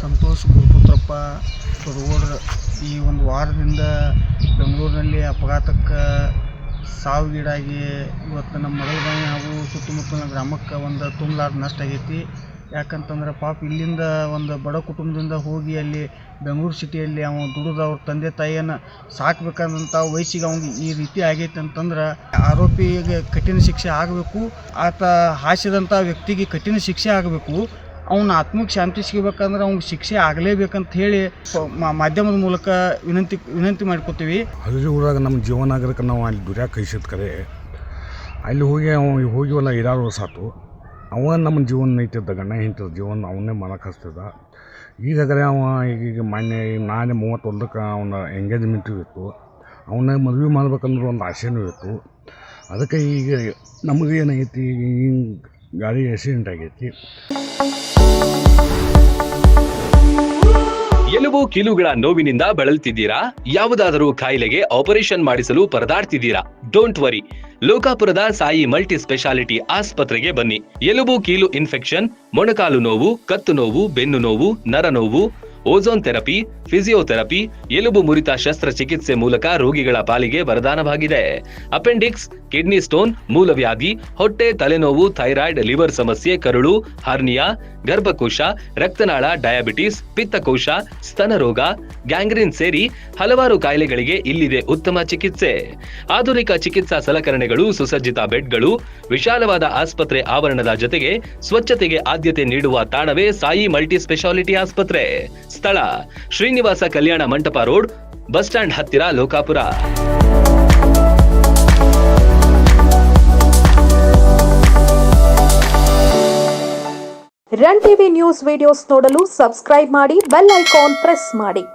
ಸಂತೋಷ್ ಗುರುಪುತ್ರಪ್ಪ ತೊರಗೋಡ್ರ ಈ ಒಂದು ವಾರದಿಂದ ಬೆಂಗಳೂರಿನಲ್ಲಿ ಅಪಘಾತಕ್ಕೆ ಸಾವಿಗೀಡಾಗಿ ಇವತ್ತು ನಮ್ಮ ಮಗಳಗಾಯಿ ಹಾಗೂ ಸುತ್ತಮುತ್ತಲಿನ ಗ್ರಾಮಕ್ಕೆ ಒಂದು ತುಂಬಲಾರ್ದ ನಷ್ಟ ಆಗೈತಿ. ಯಾಕಂತಂದ್ರೆ ಪಾಪ ಇಲ್ಲಿಂದ ಒಂದು ಬಡ ಕುಟುಂಬದಿಂದ ಹೋಗಿ ಅಲ್ಲಿ ಬೆಂಗಳೂರು ಸಿಟಿಯಲ್ಲಿ ಅವನು ದುಡಿದು ಅವ್ರ ತಂದೆ ತಾಯಿಯನ್ನು ಸಾಕಬೇಕಂತ ವಯಸ್ಸಿಗೆ ಅವ್ನಿಗೆ ಈ ರೀತಿ ಆಗೈತೆ ಅಂತಂದ್ರೆ ಆರೋಪಿಗೆ ಕಠಿಣ ಶಿಕ್ಷೆ ಆಗಬೇಕು. ಆತ ಹಾಸಿದಂಥ ವ್ಯಕ್ತಿಗೆ ಕಠಿಣ ಶಿಕ್ಷೆ ಆಗಬೇಕು. ಅವನ ಆತ್ಮಕ್ಕೆ ಶಾಂತಿ ಸಿಗಬೇಕಂದ್ರೆ ಅವ್ನಿಗೆ ಶಿಕ್ಷೆ ಆಗಲೇಬೇಕಂತ ಹೇಳಿ ಮಾಧ್ಯಮದ ಮೂಲಕ ವಿನಂತಿ ಮಾಡ್ಕೋತೀವಿ. ಹಳ್ಳಿ ಊರಾಗ ನಮ್ಮ ಜೀವನಾಗರಕ್ಕೆ ನಾವು ಅಲ್ಲಿ ದುರ್ಯಾಕೆ ಕೈಸಿದ ಕರೆ ಅಲ್ಲಿ ಹೋಗಿವಲ್ಲ 2 ವರ್ಷ ಆಯ್ತು. ಅವ ನಮ್ಮ ಜೀವನ ಐತಿದ್ದ ಗಂಡ ಹೆಂಡತಿ ಜೀವನ ಅವನ್ನೇ ಮಾಡಕ್ಕೆ ಹಚ್ತಿದ್ದ. ಈಗಾಗಲೇ ಈಗ ಮೊನ್ನೆ ನಾನೇ 31ಕ್ಕೆ ಅವನ ಎಂಗೇಜ್ಮೆಂಟು ಇತ್ತು. ಅವನ್ನ ಮದುವೆ ಮಾಡ್ಬೇಕಂದ್ರೆ ಒಂದು ಆಸೆನೂ ಇತ್ತು. ಅದಕ್ಕೆ ಈಗ ನಮಗೆ ಏನಾಗೈತಿ, ಗಾಡಿ ಆಕ್ಸಿಡೆಂಟ್ ಆಗೈತಿ. ಎಲುಬು ಕೀಲುಗಳ ನೋವಿನಿಂದ ಬಳಲ್ತಿದ್ದೀರಾ? ಯಾವುದಾದರೂ ಕಾಯಿಲೆಗೆ ಆಪರೇಷನ್ ಮಾಡಿಸಲು ಪರದಾಡ್ತಿದ್ದೀರಾ? ಡೋಂಟ್ ವರಿ, ಲೋಕಾಪುರದ ಸಾಯಿ ಮಲ್ಟಿ ಸ್ಪೆಷಾಲಿಟಿ ಆಸ್ಪತ್ರೆಗೆ ಬನ್ನಿ. ಎಲುಬು ಕೀಲು ಇನ್ಫೆಕ್ಷನ್, ಮೊಣಕಾಲು ನೋವು, ಕತ್ತು ನೋವು, ಬೆನ್ನು ನೋವು, ನರ ನೋವು, ಓಝೋನ್ ಥೆರಪಿ, ಫಿಸಿಯೋಥೆರಪಿ, ಎಲುಬು ಮುರಿತ ಶಸ್ತ್ರಚಿಕಿತ್ಸೆ ಮೂಲಕ ರೋಗಿಗಳ ಪಾಲಿಗೆ ವರದಾನವಾಗಿದೆ. ಅಪೆಂಡಿಕ್ಸ್, ಕಿಡ್ನಿ ಸ್ಟೋನ್, ಮೂಲವ್ಯಾಧಿ, ಹೊಟ್ಟೆ, ತಲೆನೋವು, ಥೈರಾಯ್ಡ್, ಲಿವರ್ ಸಮಸ್ಯೆ, ಕರುಳು, ಹರ್ನಿಯಾ, ಗರ್ಭಕೋಶ, ರಕ್ತನಾಳ, ಡಯಾಬಿಟಿಸ್, ಪಿತ್ತಕೋಶ, ಸ್ತನರೋಗ, ಗ್ಯಾಂಗ್ರೀನ್ ಸೇರಿ ಹಲವಾರು ಕಾಯಿಲೆಗಳಿಗೆ ಇಲ್ಲಿದೆ ಉತ್ತಮ ಚಿಕಿತ್ಸೆ. ಆಧುನಿಕ ಚಿಕಿತ್ಸಾ ಸಲಕರಣೆಗಳು, ಸುಸಜ್ಜಿತ ಬೆಡ್ಗಳು, ವಿಶಾಲವಾದ ಆಸ್ಪತ್ರೆ ಆವರಣದ ಜೊತೆಗೆ ಸ್ವಚ್ಛತೆಗೆ ಆದ್ಯತೆ ನೀಡುವ ತಾಣವೇ ಸಾಯಿ ಮಲ್ಟಿ ಸ್ಪೆಷಾಲಿಟಿ ಆಸ್ಪತ್ರೆ. ಸ್ಥಳ Srinivasa Kalyana Mantapa road, bus stand ಹತ್ತಿರ, Lokapur. Run TV news videos ನೋಡಲು ಸಬ್ಸ್ಕ್ರೈಬ್ ಮಾಡಿ, ಬೆಲ್ ಐಕಾನ್ ಪ್ರೆಸ್ ಮಾಡಿ.